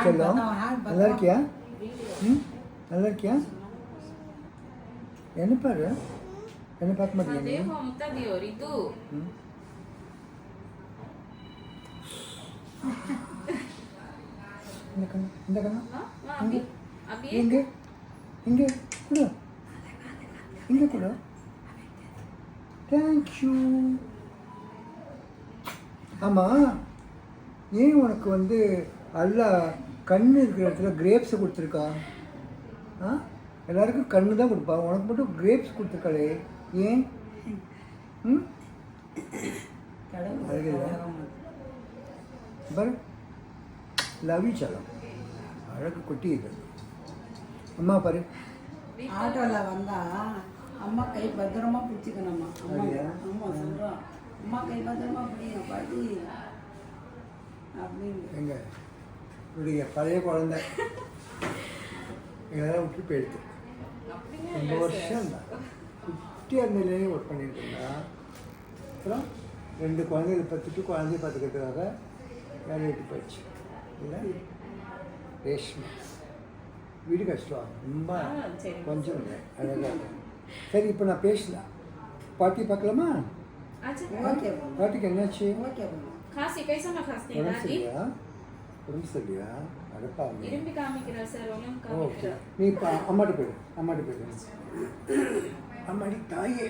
செல்லம் நல்லா இருக்கியா? ம் நல்லா இருக்கியா? என்ன பாரு, என்ன பார்க்க மாட்டேங்க. இந்த கண்ணு, இந்த கண்ணு, இங்கே இங்கே இங்கே கூட, இங்கே கூட. தேங்க்யூ. ஆமாம், ஏன் உனக்கு வந்து நல்லா கண்ணு இருக்கிற இடத்துல கிரேப்ஸை கொடுத்துருக்கா? ஆ, எல்லாருக்கும் கண்ணு தான் கொடுப்பா, உனக்கு மட்டும் கிரேப்ஸ் கொடுத்துருக்காளே, ஏன்? ம் அழகில்ல பாரு, லவ் யூ செல்லம். அழகு கொட்டி இது. அம்மா பாரு, ஆட்டோவில் வந்தா அம்மா கை பத்திரமா பிடிச்சிக்கணும்மா. அம்மா அம்மா சொல்கிறோம், அம்மா கை பத்திரமா பிடிங்க பாட்டி அப்படின்னு. எங்க இவருடைய பழைய குழந்தை எங்களால் விட்டு போயிடுது. 2 வருஷம் தான் குட்டியாக இருந்ததுலேயே ஒர்க் பண்ணியிருக்கா. அப்புறம் 2 குழந்தைகளை பற்றிட்டு குழந்தைய பார்த்துக்கிறதுக்காக வேலையை விட்டு போயிடுச்சு. இல்லை ரேஷ்மா வீடு கஷ்டம் ரொம்ப கொஞ்சம் இல்லை, அழகாக இருக்கும். சரி, இப்போ நான் பேசலாம். பாட்டி பார்க்கலாமா? ஓகே பாட்டிக்கு என்னாச்சு? ஓகே உடம்பு சரியா? உடம்பு சரியா? அடப்பா, ஓகே. நீ இப்போ அம்மாட்ட போயிடு, அம்மாட்ட போயிடு. அம்மாடி தாயே.